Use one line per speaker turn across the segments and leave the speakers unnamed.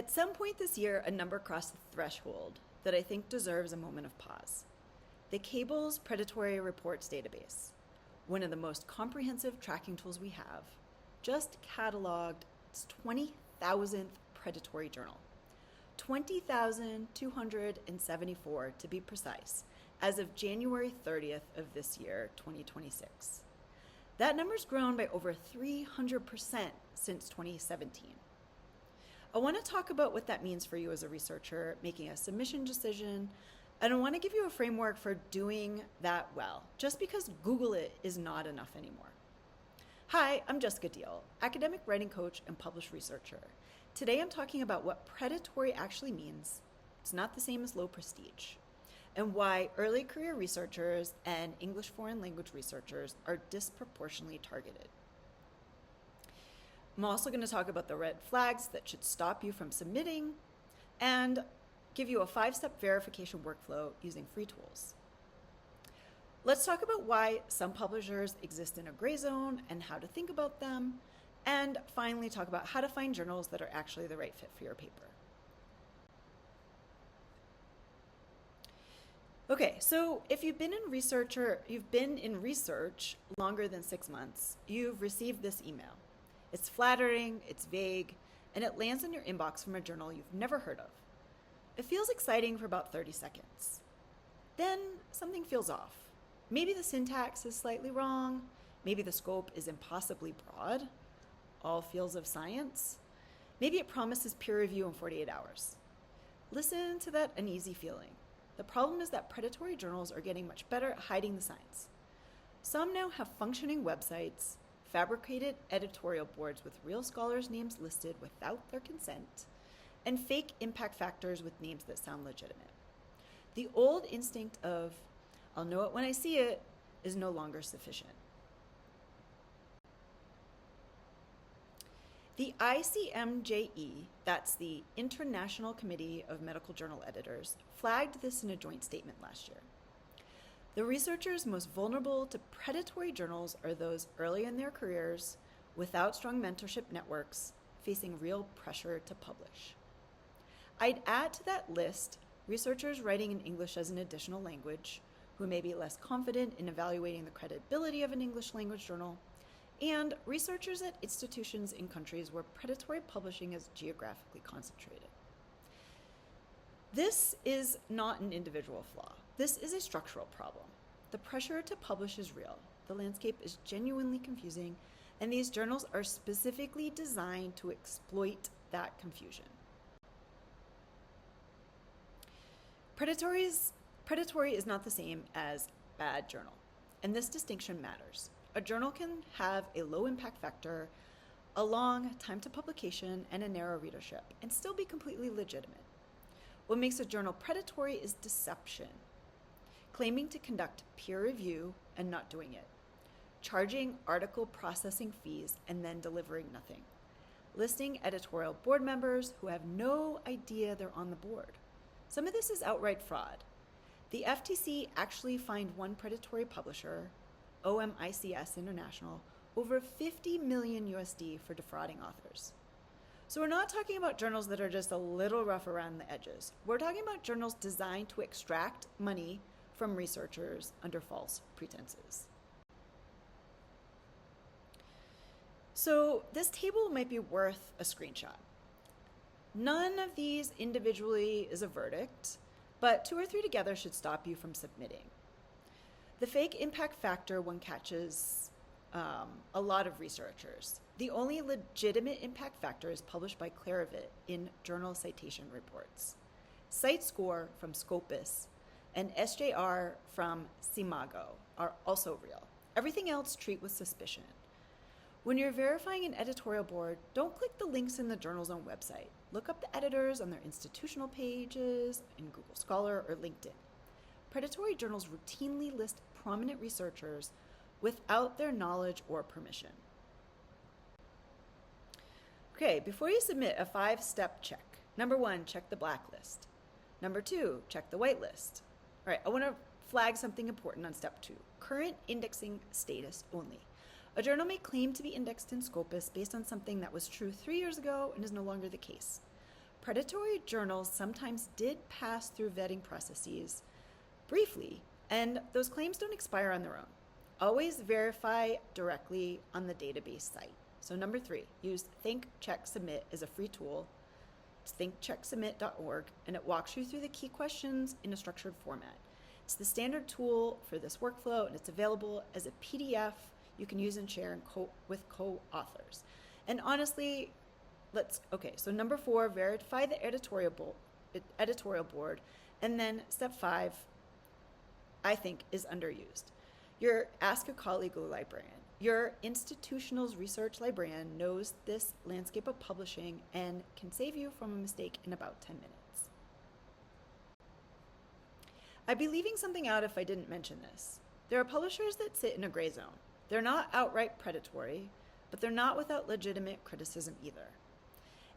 At some point this year, a number crossed the threshold that I think deserves a moment of pause. The Cabells Predatory Reports database, one of the most comprehensive tracking tools we have, just cataloged its 20,000th predatory journal. 20,274 to be precise, as of January 30th of this year, 2026. That number's grown by over 300% since 2017. I want to talk about what that means for you as a researcher making a submission decision, and I want to give you a framework for doing that well. Just because Google it is not enough anymore. Hi, I'm Jessica Deal, academic writing coach and published researcher. Today I'm talking about what predatory actually means. It's not the same as low prestige, and why early career researchers and English foreign language researchers are disproportionately targeted. I'm also going to talk about the red flags that should stop you from submitting and give you a 5-step verification workflow using free tools. Let's talk about why some publishers exist in a gray zone and how to think about them, and finally talk about how to find journals that are actually the right fit for your paper. Okay, so if you've been in research longer than 6 months, you've received this email. It's flattering, it's vague, and it lands in your inbox from a journal you've never heard of. It feels exciting for about 30 seconds. Then something feels off. Maybe the syntax is slightly wrong, maybe the scope is impossibly broad, all fields of science. Maybe it promises peer review in 48 hours. Listen to that uneasy feeling. The problem is that predatory journals are getting much better at hiding the signs. Some now have functioning websites, fabricated editorial boards with real scholars' names listed without their consent, and fake impact factors with names that sound legitimate. The old instinct of, I'll know it when I see it, is no longer sufficient. The ICMJE, that's the International Committee of Medical Journal Editors, flagged this in a joint statement last year. The researchers most vulnerable to predatory journals are those early in their careers, without strong mentorship networks, facing real pressure to publish. I'd add to that list researchers writing in English as an additional language, who may be less confident in evaluating the credibility of an English language journal, and researchers at institutions in countries where predatory publishing is geographically concentrated. This is not an individual flaw. This is a structural problem. The pressure to publish is real. The landscape is genuinely confusing, and these journals are specifically designed to exploit that confusion. Predatory is not the same as bad journal, and this distinction matters. A journal can have a low impact factor, a long time to publication, and a narrow readership, and still be completely legitimate. What makes a journal predatory is deception, claiming to conduct peer review and not doing it, charging article processing fees and then delivering nothing, listing editorial board members who have no idea they're on the board. Some of this is outright fraud. The FTC actually fined one predatory publisher, OMICS International, over $50 million USD for defrauding authors. So we're not talking about journals that are just a little rough around the edges. We're talking about journals designed to extract money from researchers under false pretenses. So this table might be worth a screenshot. None of these individually is a verdict, but 2 or 3 together should stop you from submitting. The fake impact factor one catches a lot of researchers. The only legitimate impact factor is published by Claravit in Journal Citation Reports. Site score from Scopus and SJR from Simago are also real. Everything else treat with suspicion. When you're verifying an editorial board, don't click the links in the journal's own website. Look up the editors on their institutional pages in Google Scholar or LinkedIn. Predatory journals routinely list prominent researchers without their knowledge or permission. Okay, before you submit, a 5-step check. Number 1, check the blacklist. Number 2, check the whitelist. All right, I want to flag something important on step 2. Current indexing status only. A journal may claim to be indexed in Scopus based on something that was true 3 years ago and is no longer the case. predatory journals sometimes did pass through vetting processes briefly, and those claims don't expire on their own. Always verify directly on the database site. So number 3, use thinkchecksubmit as a free tool. It's thinkchecksubmit.org, and it walks you through the key questions in a structured format. It's the standard tool for this workflow, and it's available as a PDF you can use and share with co-authors. And honestly, so number 4, verify the editorial board, and then step 5, I think, is underused. Your Ask a Colleague librarian. Your institutional's research librarian knows this landscape of publishing and can save you from a mistake in about 10 minutes. I'd be leaving something out if I didn't mention this. There are publishers that sit in a gray zone. They're not outright predatory, but they're not without legitimate criticism either.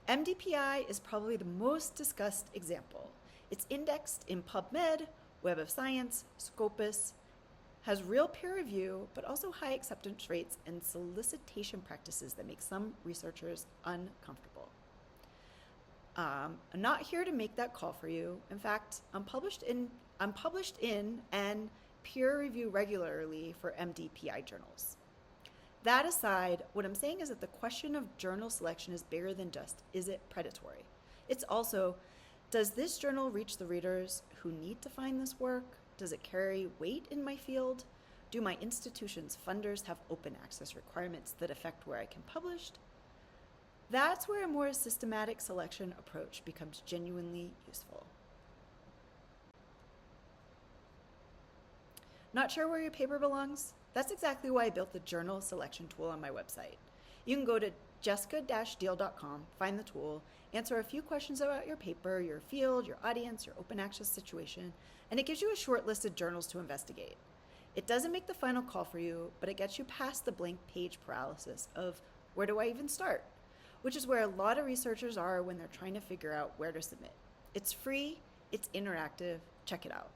MDPI is probably the most discussed example. It's indexed in PubMed, Web of Science, Scopus, has real peer review, but also high acceptance rates and solicitation practices that make some researchers uncomfortable. I'm not here to make that call for you. In fact, I'm published in and peer review regularly for MDPI journals. That aside, what I'm saying is that the question of journal selection is bigger than just, is it predatory? It's also, does this journal reach the readers who need to find this work? Does it carry weight in my field? Do my institution's funders have open access requirements that affect where I can publish? That's where a more systematic selection approach becomes genuinely useful. Not sure where your paper belongs? That's exactly why I built the journal selection tool on my website. You can go to jessica-deal.com, find the tool, answer a few questions about your paper, your field, your audience, your open access situation, and it gives you a short list of journals to investigate. It doesn't make the final call for you, but it gets you past the blank page paralysis of where do I even start, which is where a lot of researchers are when they're trying to figure out where to submit. It's free, it's interactive, check it out.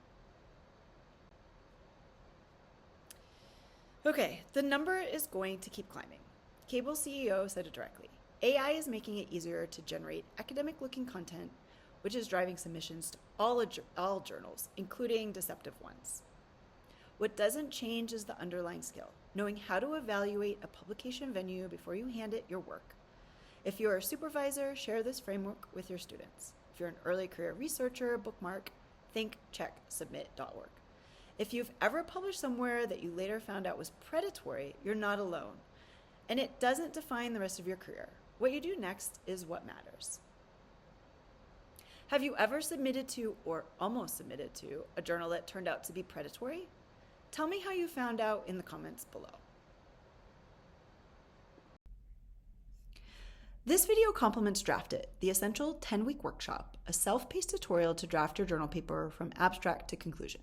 Okay, the number is going to keep climbing. Cabells CEO said it directly. AI is making it easier to generate academic-looking content, which is driving submissions to all journals, including deceptive ones. What doesn't change is the underlying skill, knowing how to evaluate a publication venue before you hand it your work. If you're a supervisor, share this framework with your students. If you're an early career researcher, bookmark thinkchecksubmit.org. If you've ever published somewhere that you later found out was predatory, you're not alone. And it doesn't define the rest of your career. What you do next is what matters. Have you ever submitted to, or almost submitted to, a journal that turned out to be predatory? Tell me how you found out in the comments below. This video complements Draft It, the essential 10-week workshop, a self-paced tutorial to draft your journal paper from abstract to conclusion.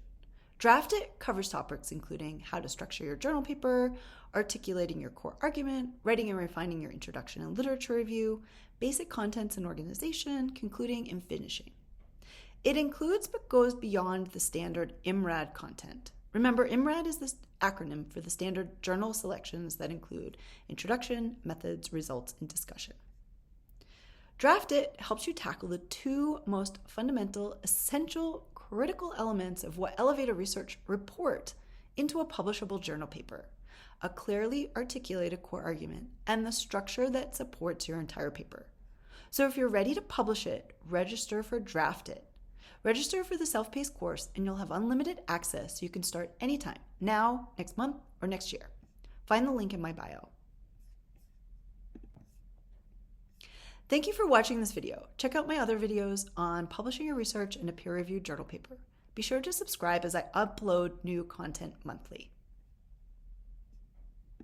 Draft It covers topics including how to structure your journal paper, articulating your core argument, writing and refining your introduction and literature review, basic contents and organization, concluding and finishing. It includes but goes beyond the standard IMRAD content. Remember, IMRAD is the acronym for the standard journal selections that include introduction, methods, results, and discussion. Draft It helps you tackle the two most fundamental, essential, critical elements of what elevate a research report into a publishable journal paper: a clearly articulated core argument and the structure that supports your entire paper. So if you're ready to publish it, register for Draft It. Register for the self-paced course and you'll have unlimited access so you can start anytime, now, next month, or next year. Find the link in my bio. Thank you for watching this video. Check out my other videos on publishing your research in a peer-reviewed journal paper. Be sure to subscribe as I upload new content monthly.